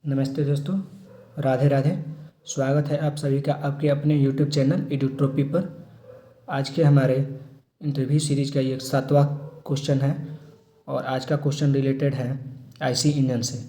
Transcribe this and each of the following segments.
नमस्ते दोस्तों, राधे राधे। स्वागत है आप सभी का आपके अपने यूट्यूब चैनल एडुट्रॉपी पर। आज के हमारे इंटरव्यू सीरीज का ये 7वां क्वेश्चन है और आज का क्वेश्चन रिलेटेड है आईसी इंजन से।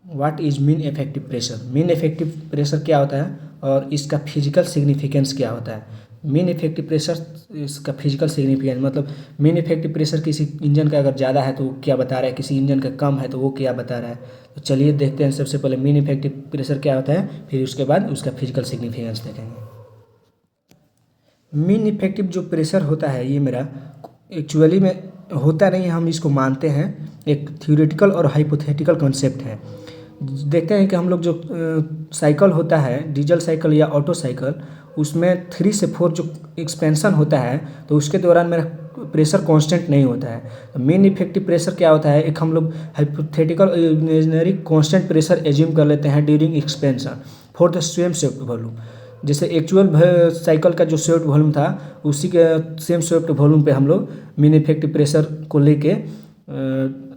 What is mean effective pressure? Mean effective pressure क्या होता है और इसका फिजिकल सिग्निफिकेंस क्या होता है? मीन इफेक्टिव प्रेशर, इसका फिजिकल सिग्निफिकेंस मतलब मीन इफेक्टिव प्रेशर किसी इंजन का अगर ज़्यादा है तो वो क्या बता रहा है, किसी इंजन का कम है तो वो क्या बता रहा है। तो चलिए देखते हैं। सबसे पहले मीन इफेक्टिव प्रेशर क्या होता है, फिर उसके बाद उसका फिजिकल सिग्निफिकेंस देखेंगे। मीन इफेक्टिव जो प्रेशर होता है ये मेरा एक्चुअली में होता नहीं है, हम इसको मानते हैं। एक थ्योरेटिकल और हाइपोथेटिकल कॉन्सेप्ट है। देखते हैं कि हम लोग जो साइकिल होता है, डीजल साइकिल या ऑटो साइकिल, उसमें 3 से 4 जो एक्सपेंशन होता है तो उसके दौरान मेरा प्रेशर कांस्टेंट नहीं होता है। तो मीन इफेक्टिव प्रेशर क्या होता है, एक हम लोग hypothetical imaginary constant pressure assume कर लेते हैं during expansion for the same swept volume. जैसे एक्चुअल साइकिल का जो स्वेप्ट वॉल्यूम था उसी के सेम स्वेप्ट वॉल्यूम पे हम लोग मीन इफेक्टिव प्रेशर को लेके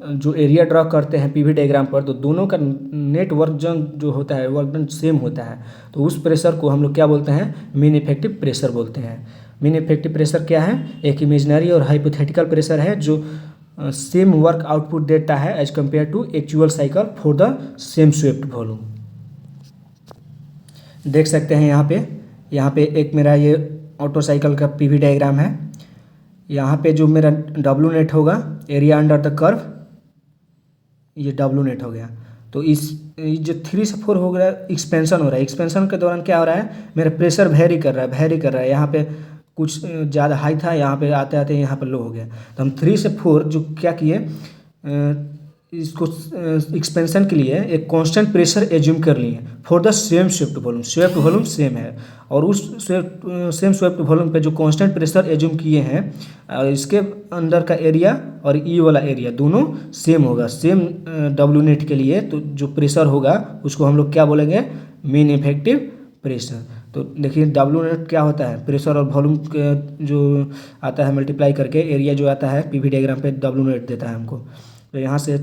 जो एरिया ड्रॉ करते हैं पीवी डायग्राम पर, तो दोनों का नेट वर्क जो होता है वर्क डन सेम होता है। तो उस प्रेशर को हम लोग क्या बोलते हैं, मीन इफेक्टिव प्रेशर बोलते हैं। मीन इफेक्टिव प्रेशर क्या है, एक इमेजिनरी और हाइपोथेटिकल प्रेशर है जो सेम वर्क आउटपुट देता है as compared to actual cycle for the same swept volume. देख सकते हैं यहाँ पे एक मेरा ये ऑटो साइकिल का पीवी डायग्राम है। यहाँ पे जो मेरा डब्ल्यू नेट होगा, एरिया अंडर द कर्व, ये डब्ल्यू नेट हो गया। तो इस जो 3 से 4 हो गया एक्सपेंशन हो रहा है। एक्सपेंशन के दौरान क्या हो रहा है, मेरा प्रेशर वेरी कर रहा है। यहाँ पे कुछ ज़्यादा हाई था, यहाँ पे आते आते यहाँ पे लो हो गया। तो हम 3 से 4 जो क्या किए, इसको एक्सपेंशन के लिए एक कांस्टेंट प्रेशर एज्यूम कर लिए for the same swept volume. Swept volume same है और उस सेम स्वेप्ट वॉल्यूम पे जो कांस्टेंट प्रेशर एज्यूम किए हैं, इसके अंदर का एरिया और ई वाला एरिया दोनों सेम होगा। सेम डब्ल्यू नेट के लिए तो जो प्रेशर होगा उसको हम लोग क्या बोलेंगे, मीन इफेक्टिव प्रेशर। तो देखिए डब्ल्यू नेट क्या होता है, प्रेशर और वॉल्यूम जो आता है मल्टीप्लाई करके एरिया जो आता है पीवी डायग्राम पे डब्ल्यू नेट देता है हमको। तो यहाँ से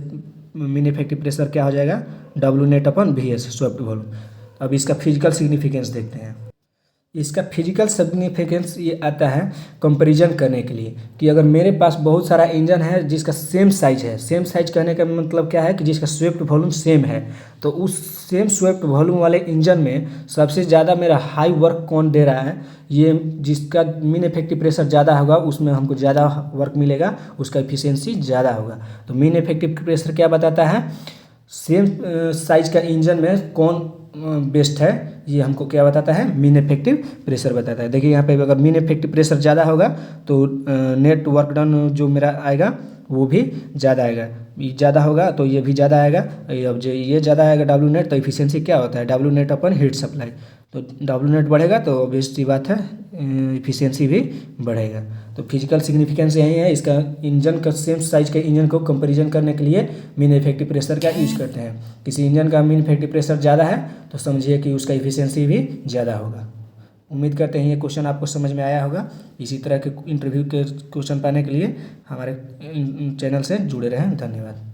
मीन इफेक्टिव प्रेशर क्या हो जाएगा, डब्ल्यू नेट अपन वी एस स्वेप्ट वॉल्यूम। अब इसका फिजिकल सिग्निफिकेंस देखते हैं। इसका फिजिकल सिग्निफिकेंस ये आता है कंपैरिजन करने के लिए कि अगर मेरे पास बहुत सारा इंजन है जिसका सेम साइज है। सेम साइज कहने का मतलब क्या है कि जिसका स्वेप्ट वॉल्यूम सेम है, तो उस सेम स्वेप्ट वॉल्यूम वाले इंजन में सबसे ज़्यादा मेरा हाई वर्क कौन दे रहा है, ये जिसका मीन इफेक्टिव प्रेशर ज़्यादा होगा उसमें हमको ज़्यादा वर्क मिलेगा, उसका एफिशिएंसी ज़्यादा होगा। तो मीन इफेक्टिव प्रेशर क्या बताता है, सेम साइज का इंजन में कौन बेस्ट है, ये हमको क्या बताता है, मीन इफेक्टिव प्रेशर बताता है। देखिए यहाँ पे अगर मीन इफेक्टिव प्रेशर ज़्यादा होगा तो नेट वर्क डन जो मेरा आएगा वो भी ज़्यादा आएगा। ये ज़्यादा होगा तो ये भी ज़्यादा आएगा। अब जो ये ज़्यादा आएगा डब्ल्यू नेट, तो इफिशियंसी क्या होता है, डब्ल्यू नेट अपन हीट सप्लाई। तो डब्ल्यू नेट बढ़ेगा तो ऑब्वियस सी बात है इफिशियंसी भी बढ़ेगा। तो फिजिकल सिग्निफिकेंस यही है। इसका इंजन का सेम साइज के इंजन को कंपैरिजन करने के लिए मीन इफेक्टिव प्रेशर का यूज करते हैं। किसी इंजन का मीन इफेक्टिव प्रेशर ज़्यादा है तो समझिए कि उसका इफिशियंसी भी ज़्यादा होगा। उम्मीद करते हैं ये क्वेश्चन आपको समझ में आया होगा। इसी तरह के इंटरव्यू के क्वेश्चन पाने के लिए हमारे चैनल से जुड़े रहें। धन्यवाद।